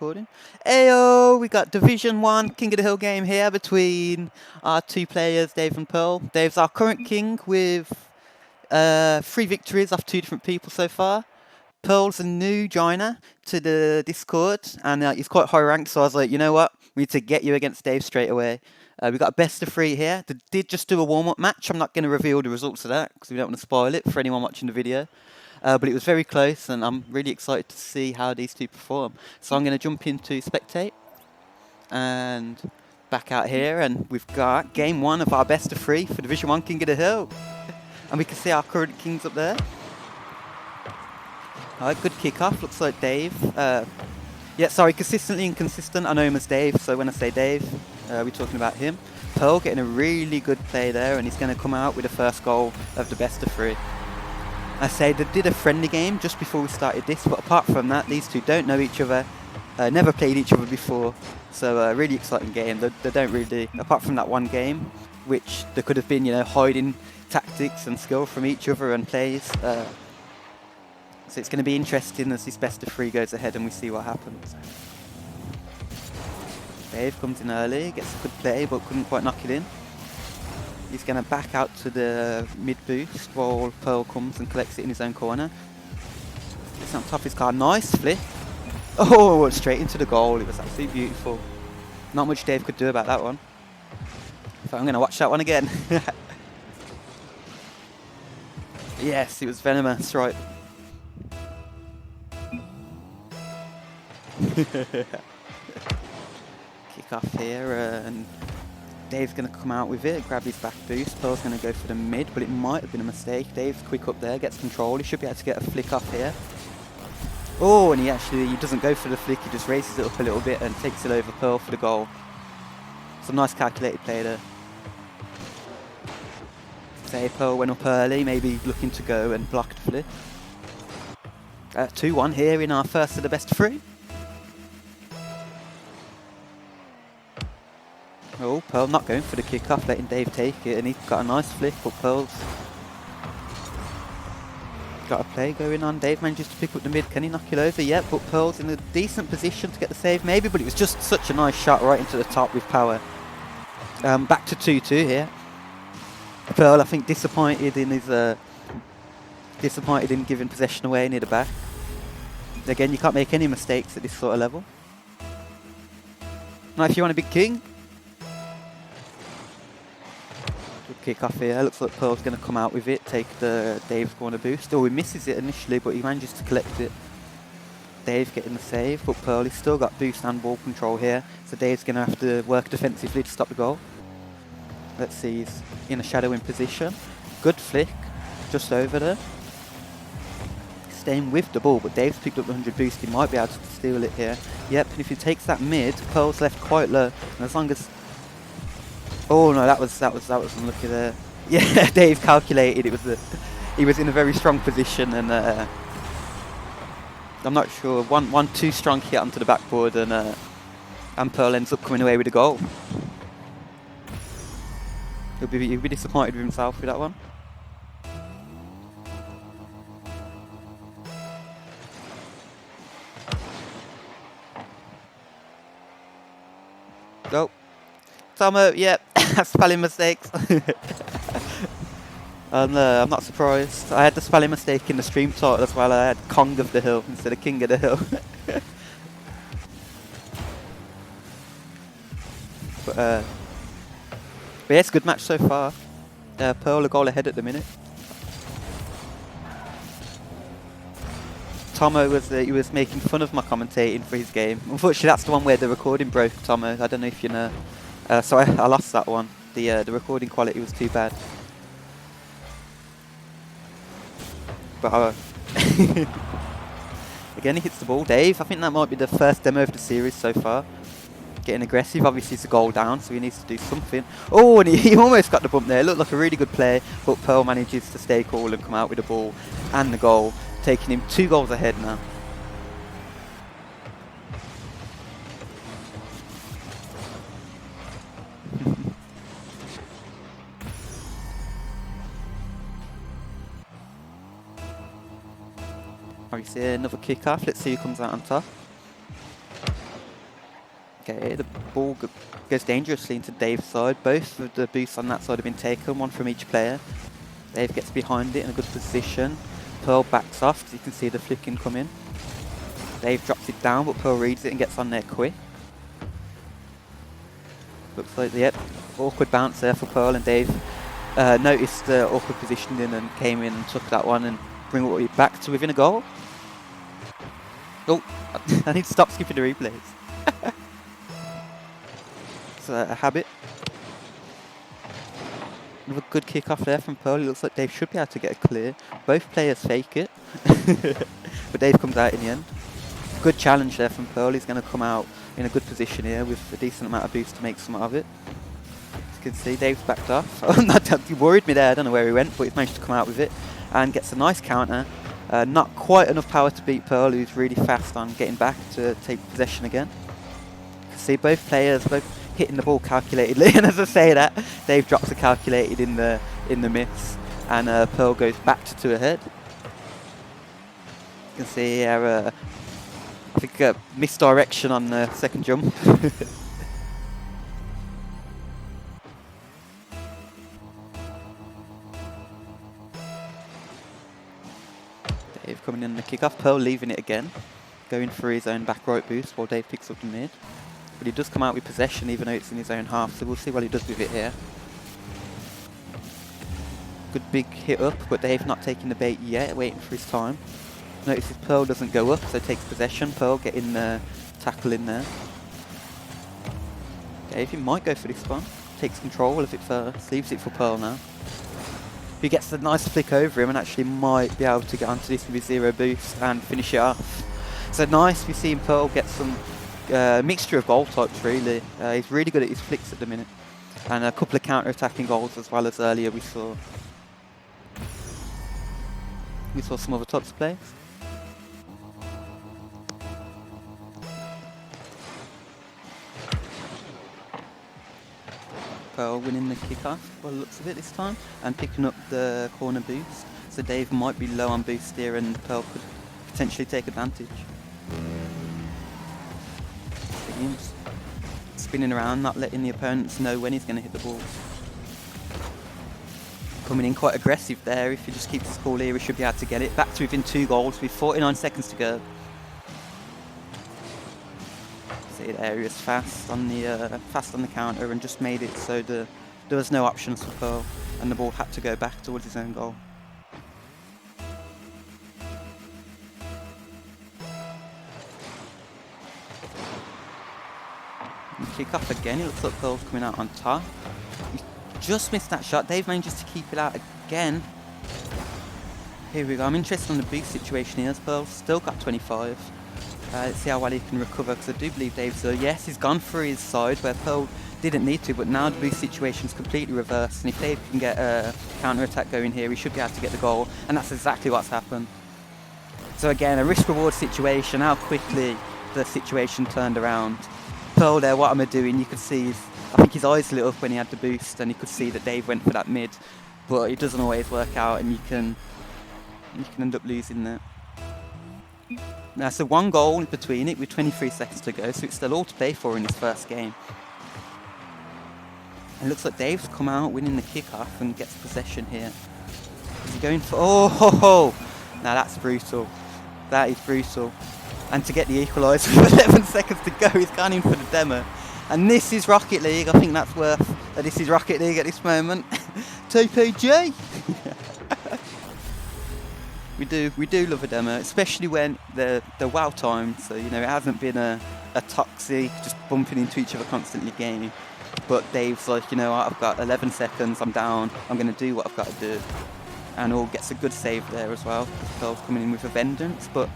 Recording. Ayo, we got Division 1 King of the Hill game here between our two players, Dave and Pearl. Dave's our current king with 3 victories off 2 different people so far. Pearl's a new joiner to the Discord and he's quite high ranked, so I was like, you know what, we need to get you against Dave straight away. We got a best of 3 here. They did just do a warm-up match. I'm not going to reveal the results of that because we don't want to spoil it for anyone watching the video. But it was very close, and I'm really excited to see how these two perform. So I'm going to jump into spectate and back out here, and we've got game 1 of our best of 3 for Division 1 King of the Hill. And we can see our current kings up there. Alright, good kickoff. Looks like Dave. Yeah, sorry, consistently inconsistent. I know him as Dave, so when I say Dave, we're talking about him. Pearl getting a really good play there, and he's going to come out with the first goal of the best of 3. I say they did a friendly game just before we started this, but apart from that, these two don't know each other, never played each other before, so really exciting game. They don't really, apart from that one game, which there could have been, you know, hiding tactics and skill from each other and plays. So it's going to be interesting as this best of 3 goes ahead and we see what happens. Dave comes in early, gets a good play, but couldn't quite knock it in. He's going to back out to the mid boost while Pearl comes and collects it in his own corner. It's on top of his car. Nice flip. Oh, straight into the goal. It was absolutely beautiful. Not much Dave could do about that one. So I'm going to watch that one again. Yes, it was venomous, right. Kick off here and Dave's going to come out with it, grab his back boost. Pearl's going to go for the mid, but it might have been a mistake. Dave's quick up there, gets control. He should be able to get a flick off here. Oh, and he doesn't go for the flick. He just raises it up a little bit and takes it over Pearl for the goal. Some nice calculated play there. Say Pearl went up early, maybe looking to go and block the flick. 2-1 here in our first of the best of 3. Oh, Pearl not going for the kick-off, letting Dave take it, and he's got a nice flick, but Pearl's got a play going on. Dave manages to pick up the mid. Can he knock it over? Yep, but Pearl's in a decent position to get the save, maybe, but it was just such a nice shot right into the top with power. Back to 2-2 here. Pearl, I think, disappointed in giving possession away near the back. Again, you can't make any mistakes at this sort of level. Now, if you want a big king, kick off here. Looks like Pearl's going to come out with it, take the Dave's corner boost. Oh, he misses it initially, but he manages to collect it. Dave getting the save, but Pearl, he's still got boost and ball control here, so Dave's going to have to work defensively to stop the goal. Let's see, he's in a shadowing position. Good flick, just over there. Staying with the ball, but Dave's picked up the 100 boost. He might be able to steal it here. Yep, and if he takes that mid, Pearl's left quite low, and as long as... Oh no, that was unlucky there. Yeah, Dave calculated. He was in a very strong position, and I'm not sure. One too strong hit onto the backboard, and Pearl ends up coming away with a goal. He'll be disappointed with himself with that one. Go. Tomo, yep, spelling mistakes. And I'm not surprised. I had the spelling mistake in the stream title as well. I had Kong of the Hill instead of King of the Hill. But yeah, it's a good match so far. Pearl a goal ahead at the minute. Tomo he was making fun of my commentating for his game. Unfortunately, that's the one where the recording broke, Tomo. I don't know if you know. So I lost that one. The recording quality was too bad. But again, he hits the ball. Dave, I think that might be the first demo of the series so far. Getting aggressive. Obviously, it's a goal down, so he needs to do something. Oh, and he almost got the bump there. It looked like a really good play, but Pearl manages to stay cool and come out with the ball and the goal, taking him 2 goals ahead now. Obviously another kick-off. Let's see who comes out on top. Okay, the ball goes dangerously into Dave's side. Both of the boosts on that side have been taken, one from each player. Dave gets behind it in a good position. Pearl backs off because you can see the flicking come in. Dave drops it down, but Pearl reads it and gets on there quick. Looks like, yep, awkward bounce there for Pearl, and Dave noticed the awkward positioning and came in and took that one and bring it back to within a goal. Oh, I need to stop skipping the replays. It's a habit. Another good kick off there from Pearl. It looks like Dave should be able to get a clear. Both players fake it, but Dave comes out in the end. Good challenge there from Pearl. He's going to come out in a good position here with a decent amount of boost to make some of it. As you can see, Dave's backed off. He worried me there. I don't know where he went, but he's managed to come out with it and gets a nice counter. Not quite enough power to beat Pearl, who's really fast on getting back to take possession again. You can see both players hitting the ball calculatedly, and as I say that, Dave drops a calculated in the miss, and Pearl goes back to 2 ahead. You can see here, I think misdirection on the second jump. Dave coming in the kick-off, Pearl leaving it again, going for his own back right boost while Dave picks up the mid. But he does come out with possession even though it's in his own half, so we'll see what he does with it here. Good big hit up, but Dave not taking the bait yet, waiting for his time. Notices Pearl doesn't go up, so takes possession. Pearl getting the tackle in there. Dave, he might go for this one. Takes control of it first, leaves it for Pearl now. He gets a nice flick over him and actually might be able to get onto this with his 0 boost and finish it off. So nice, we've seen Pearl get some mixture of goal types really. He's really good at his flicks at the minute. And a couple of counter-attacking goals as well as earlier we saw some other types of plays. Pearl winning the kick-off by the looks of it this time and picking up the corner boost. So Dave might be low on boost here and Pearl could potentially take advantage. Spinning around, not letting the opponents know when he's going to hit the ball. Coming in quite aggressive there. If he just keeps his cool here, he should be able to get it. Back to within 2 goals with 49 seconds to go. See there, he was fast on the counter and just made it so there was no options for Pearl, and the ball had to go back towards his own goal. Kick off again, it looks like Pearl's coming out on top. He just missed that shot. Dave manages to keep it out again. Here we go, I'm interested in the big situation here as Pearl's still got 25. Let's see how well he can recover, because I do believe Dave, so yes, he's gone for his side where Pearl didn't need to, but now the boost situation is completely reversed, and if Dave can get a counter-attack going here, he should be able to get the goal, and that's exactly what's happened. So again, a risk-reward situation, how quickly the situation turned around. Pearl there, what am I doing? You could see, I think his eyes lit up when he had the boost, and you could see that Dave went for that mid, but it doesn't always work out, and you can end up losing there. Now, so 1 goal in between it with 23 seconds to go, so it's still all to play for in this first game. And it looks like Dave's come out winning the kick-off and gets possession here. Is he going for... Oh, ho, ho. Now that's brutal. That is brutal. And to get the equaliser with 11 seconds to go, he's gone in for the demo. And this is Rocket League. I think that's worth that this is Rocket League at this moment. TPG! We do love a demo, especially when they're well timed, so you know it hasn't been a toxic, just bumping into each other constantly game. But Dave's like, you know, I've got 11 seconds, I'm down, I'm going to do what I've got to do. And all gets a good save there as well. Pearl's coming in with a vengeance, but...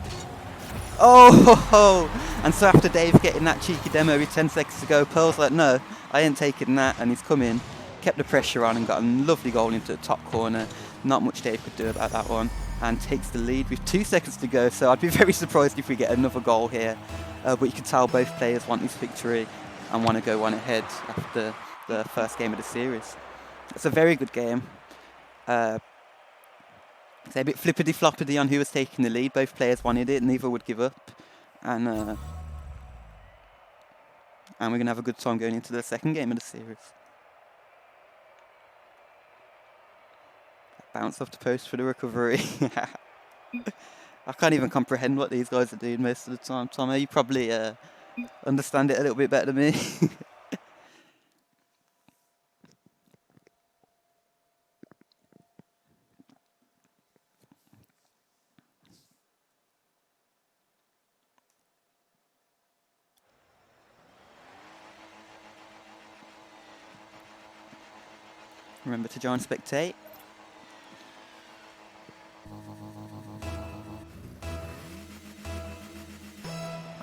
Oh! And so after Dave getting that cheeky demo with 10 seconds to go, Pearl's like, no, I ain't taking that, and he's come in, kept the pressure on and got a lovely goal into the top corner. Not much Dave could do about that one. And takes the lead with 2 seconds to go, so I'd be very surprised if we get another goal here. But you can tell both players want this victory and want to go one ahead after the first game of the series. It's a very good game. It's a bit flippity-floppity on who was taking the lead. Both players wanted it, neither would give up. And And we're going to have a good time going into the second game of the series. Bounce off the post for the recovery. I can't even comprehend what these guys are doing most of the time. Tomo, you probably understand it a little bit better than me. Remember to join spectate.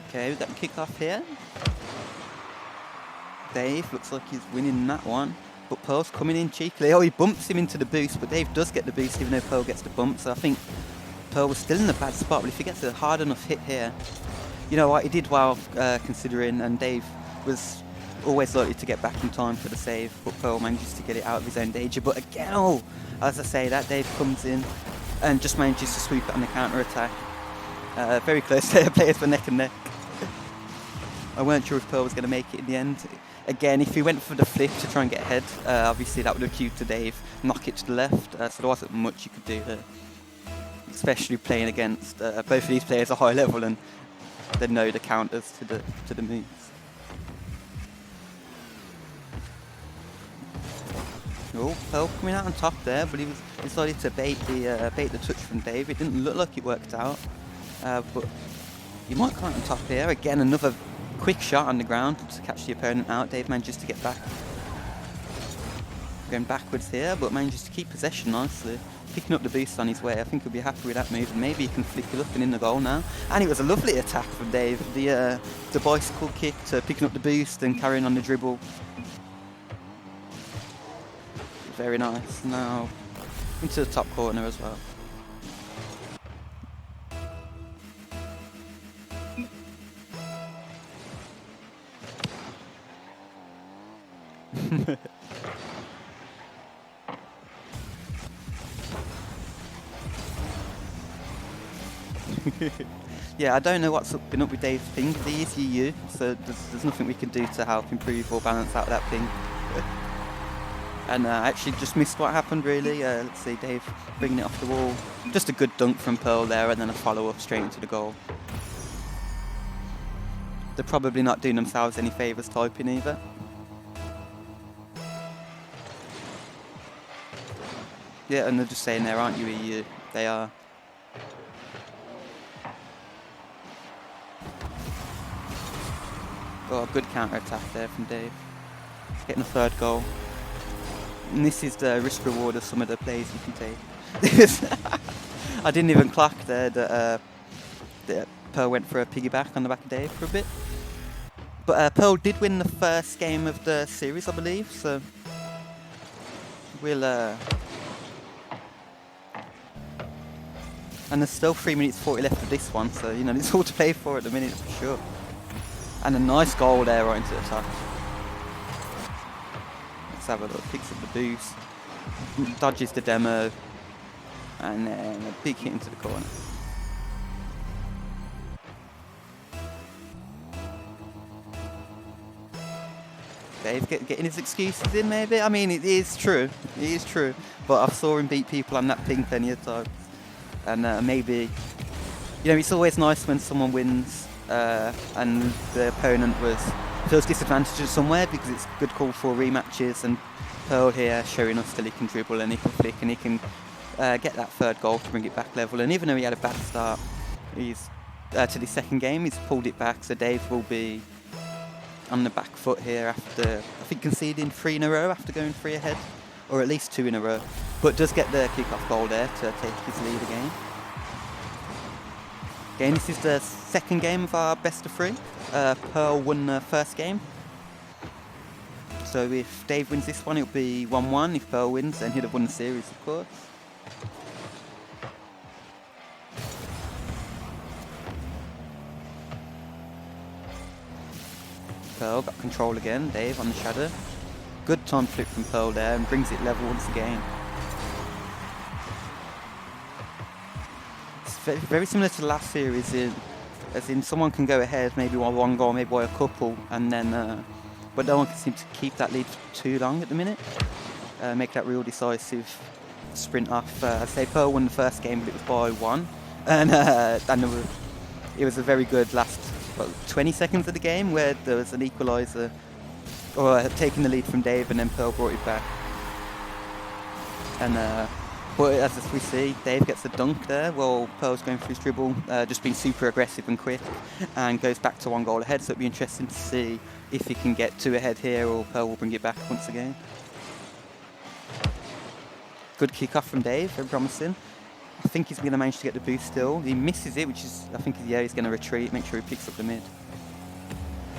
Okay, we've got the kick-off here. Dave looks like he's winning that one. But Pearl's coming in cheekily. Oh, he bumps him into the boost, but Dave does get the boost even though Pearl gets the bump. So I think Pearl was still in a bad spot, but if he gets a hard enough hit here, you know what, he did well considering, and Dave was always likely to get back in time for the save, but Pearl manages to get it out of his own danger. But again, oh, as I say, that Dave comes in and just manages to sweep it on the counter-attack. Very close there, players were neck and neck. I weren't sure if Pearl was going to make it in the end. Again, if he went for the flip to try and get ahead, obviously that would have cued to Dave, knock it to the left, so there wasn't much you could do there. Especially playing against both of these players at high level, and they know the counters to the moves. Oh, Pearl coming out on top there, but he was decided to bait the touch from Dave. It didn't look like it worked out, but he might come out on top here. Again, another quick shot on the ground to catch the opponent out. Dave manages to get back. Going backwards here, but manages to keep possession nicely. Picking up the boost on his way. I think he'll be happy with that move, and maybe he can flick it up and in the goal now. And it was a lovely attack from Dave. The bicycle kick to picking up the boost and carrying on the dribble. Very nice. Now into the top corner as well. Yeah, I don't know what's been up with Dave's ping. He is UU, so there's nothing we can do to help improve or balance out that ping. And I actually just missed what happened really. Let's see, Dave bringing it off the wall. Just a good dunk from Pearl there, and then a follow-up straight into the goal. They're probably not doing themselves any favours typing either. Yeah, and they're just saying there, aren't you, EU? They are. Oh, good counter-attack there from Dave. Getting a third goal. And this is the risk reward of some of the plays you can take. I didn't even clock there that Pearl went for a piggyback on the back of Dave for a bit. But Pearl did win the first game of the series, I believe, so we'll... And there's still 3 minutes 40 left of this one, so, you know, it's all to play for at the minute, for sure. And a nice goal there right into the top. Let's have a look. Picks up the boost, dodges the demo, and then a big hit into the corner. Dave getting his excuses in, maybe? I mean, it is true. It is true. But I saw him beat people on that ping plenty of times. And maybe, you know, it's always nice when someone wins and the opponent feels disadvantaged somewhere, because it's a good call for rematches. And Pearl here showing us that he can dribble and he can flick and he can get that third goal to bring it back level. And even though he had a bad start, he's to the second game, he's pulled it back. So Dave will be on the back foot here after, I think, conceding 3 in a row after going 3 ahead, or at least 2 in a row. But does get the kick-off goal there to take his lead again. Again, this is the second game of our best of 3. Pearl won the first game. So if Dave wins this one, it'll be 1-1. If Pearl wins, then he'll have won the series, of course. Pearl got control again. Dave on the shadow. Good time flip from Pearl there, and brings it level once again. It's very similar to the last series in As in, someone can go ahead maybe by one goal, maybe by a couple, and then, but no one can seem to keep that lead for too long at the minute. Make that real decisive sprint off. I'd say Pearl won the first game, but it was by 1. And it was a very good last 20 seconds of the game where there was an equaliser, or taking the lead from Dave, and then Pearl brought it back. And but as we see, Dave gets a dunk there while Pearl's going through his dribble, just being super aggressive and quick, and goes back to 1 goal ahead. So it'll be interesting to see if he can get 2 ahead here, or Pearl will bring it back once again. Good kick-off from Dave, very promising. I think he's going to manage to get the boost still. He misses it, which is, I think, yeah, he's going to retreat, make sure he picks up the mid.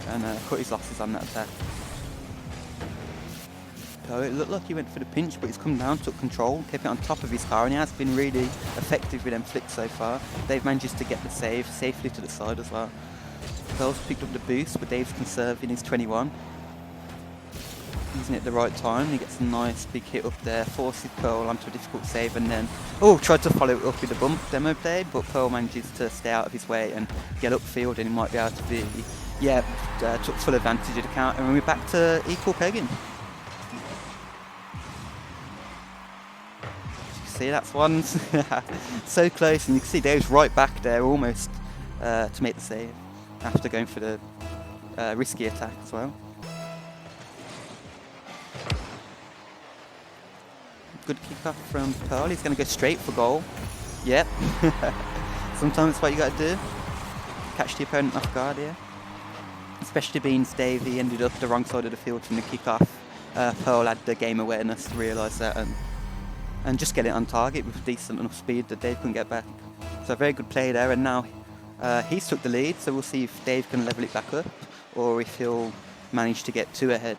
And cut his losses on that attack. So it looked like he went for the pinch, but he's come down, took control, kept it on top of his car, and he has been really effective with them flicks so far. Dave manages to get the save safely to the side as well. Pearl's picked up the boost, but Dave's conserving his 21. Using it at the right time, he gets a nice big hit up there, forces Pearl onto a difficult save, and then tried to follow it up with a bump demo play, but Pearl manages to stay out of his way and get upfield, and he might be able to be, took full advantage of the counter, and we're back to equal pegging. See, that's one so close, and you can see Dave's right back there almost to make the save after going for the risky attack as well. Good kick-off from Pearl. He's going to go straight for goal. Yep. Sometimes that's what you got to do. Catch the opponent off guard here. Especially being Dave, he ended up the wrong side of the field from the kick-off. Pearl had the game awareness to realise that and just get it on target with decent enough speed that Dave couldn't get back. So a very good play there, and now he's took the lead, so we'll see if Dave can level it back up or if he'll manage to get 2 ahead.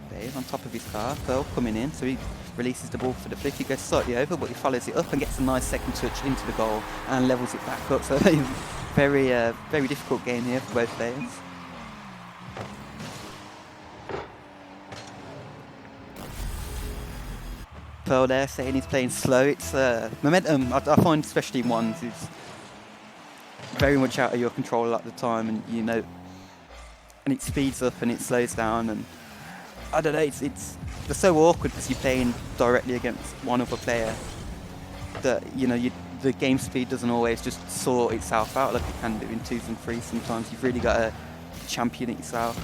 Dave on top of his car, Pearl coming in, so he releases the ball for the flick. He goes slightly over, but he follows it up and gets a nice second touch into the goal and levels it back up. So very difficult game here for both players. Pearl there saying he's playing slow. It's momentum, I find, especially in ones, is very much out of your control a lot of the time, and and it speeds up and it slows down, and I don't know, it's so awkward because you're playing directly against one other player that the game speed doesn't always just sort itself out like it can do in 2s and 3s. Sometimes you've really got to champion it yourself.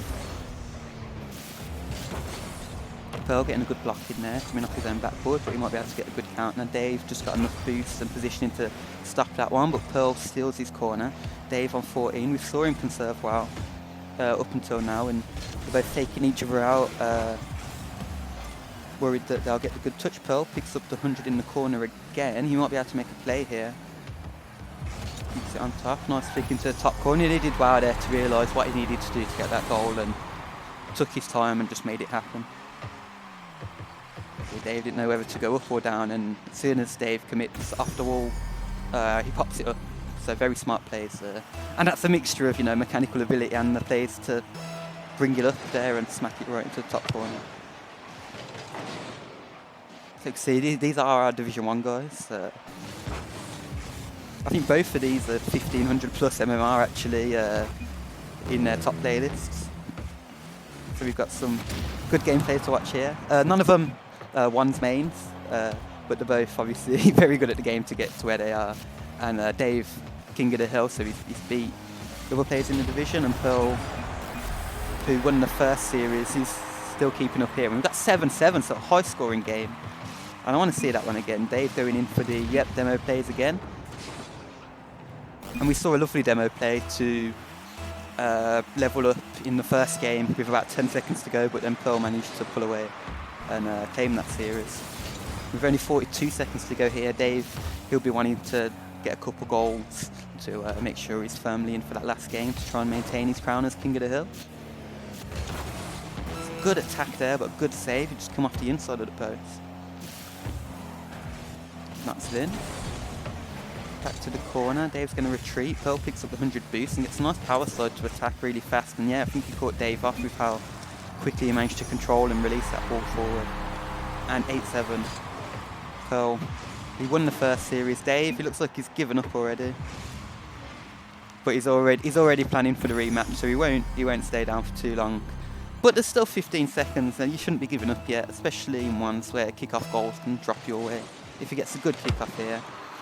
Pearl getting a good block in there, coming off his own backboard, but he might be able to get a good count. Now Dave just got enough boost and positioning to stop that one, but Pearl steals his corner. Dave on 14, we saw him conserve well up until now, and they're both taking each other out, worried that they'll get the good touch. Pearl picks up the 100 in the corner again. He might be able to make a play here. Keeps it on top, nice flick into the top corner. He did well there to realise what he needed to do to get that goal, and took his time and just made it happen. Dave didn't know whether to go up or down, and as soon as Dave commits off the wall, he pops it up. So very smart plays, and that's a mixture of mechanical ability and the plays to bring it up there and smack it right into the top corner. So you can see these are our Division 1 guys. I think both of these are 1500 plus MMR actually in their top playlists. So we've got some good gameplay to watch here. None of them one's mains, but they're both obviously very good at the game to get to where they are. And Dave, king of the hill, so he's beat the other players in the division, and Pearl, who won the first series, is still keeping up here. And we've got 7-7, so a high scoring game. And I want to see that one again. Dave going in for the demo plays again. And we saw a lovely demo play to level up in the first game with about 10 seconds to go, but then Pearl managed to pull away and claim that series. With only 42 seconds to go here, Dave, he'll be wanting to get a couple goals to make sure he's firmly in for that last game to try and maintain his crown as King of the Hill. It's a good attack there, but a good save. He just come off the inside of the post. That's in. Back to the corner. Dave's going to retreat. Pearl picks up the 100 boost and gets a nice power slide to attack really fast. And yeah, I think he caught Dave off with how quickly he managed to control and release that ball forward. And 8-7. Pearl He won the first series. Dave, he looks like he's given up already. But he's already planning for the rematch, so he won't stay down for too long. But there's still 15 seconds, and you shouldn't be giving up yet, especially in ones where kick-off goals can drop your way. If he gets a good kick-off here,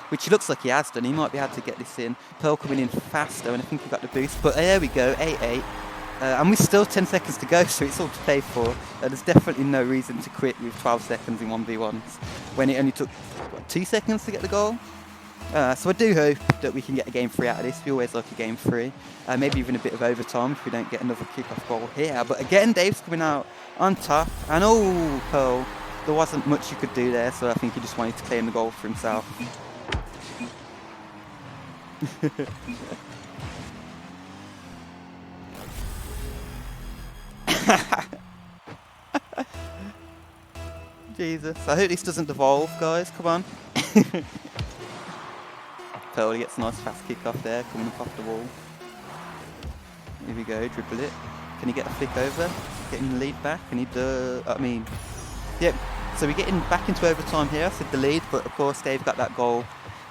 which he looks like he has done, he might be able to get this in. Pearl coming in faster, and I think he got the boost. But there we go, 8-8. And we've still 10 seconds to go, so it's all to play for. There's definitely no reason to quit with 12 seconds in 1v1s, when it only took, what, 2 seconds to get the goal? So I do hope that we can get a game 3 out of this. We always like a game 3. Maybe even a bit of overtime if we don't get another kick-off goal here. But again, Dave's coming out on top. And oh, Pearl, there wasn't much you could do there, so I think he just wanted to claim the goal for himself. Jesus, I hope this doesn't devolve, guys. Come on. Pearl gets a nice fast kick off there, coming up off the wall. Here we go, dribble it. Can he get a flick over? Getting the lead back, and he does. I mean, yep. So we're getting back into overtime here. I said the lead, but of course Dave got that goal.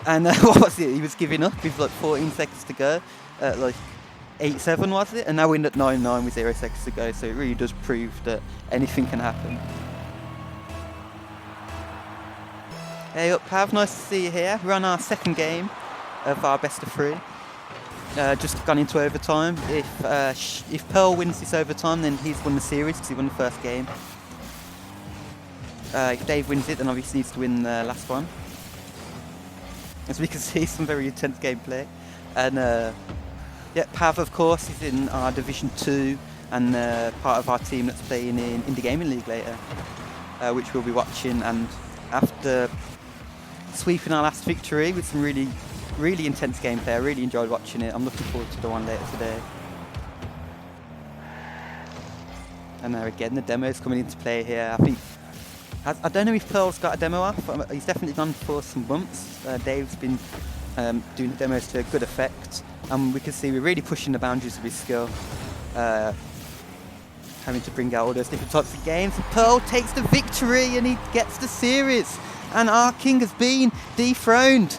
And what was it? He was giving up with like 14 seconds to go. Like 8-7 was it? And now we're in at 9-9 with 0 seconds to go. So it really does prove that anything can happen. Hey up, Pav. Nice to see you here. We're on our second game of our best of 3. Just gone into overtime. If Pearl wins this overtime, then he's won the series because he won the first game. If Dave wins it, then obviously needs to win the last one. As we can see, some very intense gameplay. And yeah, Pav, of course, is in our Division 2 and part of our team that's playing in Indie Gaming League later, which we'll be watching. And after sweeping our last victory with some really intense gameplay, I really enjoyed watching it. I'm looking forward to the one later today. And there again, the demo's coming into play here. I don't know if Pearl's got a demo up. He's definitely gone for some bumps. Dave's been doing the demos to good effect. And we can see we're really pushing the boundaries of his skill. Having to bring out all those different types of games. Pearl takes the victory and he gets the series. And our king has been dethroned.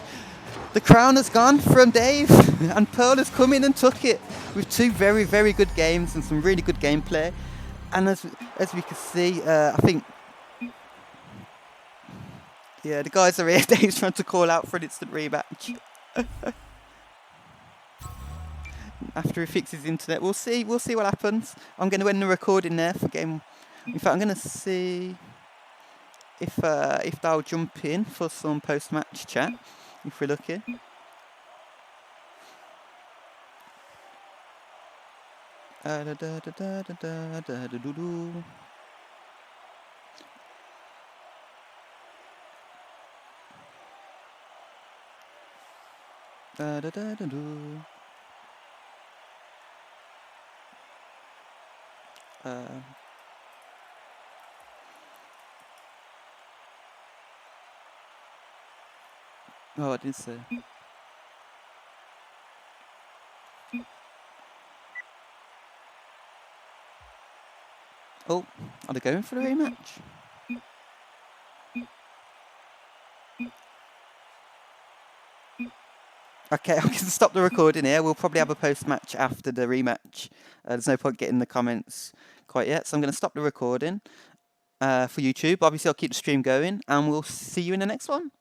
The crown has gone from Dave, and Pearl has come in and took it with 2 very, very good games and some really good gameplay. And as we can see, I think, yeah, the guys are here. Dave's trying to call out for an instant rematch. After he fixes his internet, we'll see what happens. I'm going to end the recording there for game. In fact, I'm going to see if they'll jump in for some post-match chat. If we're lucky. Oh, I didn't say. Oh, are they going for the rematch? Okay, I'm going to stop the recording here. We'll probably have a post-match after the rematch. There's no point getting the comments quite yet, so I'm going to stop the recording for YouTube. Obviously, I'll keep the stream going, and we'll see you in the next one.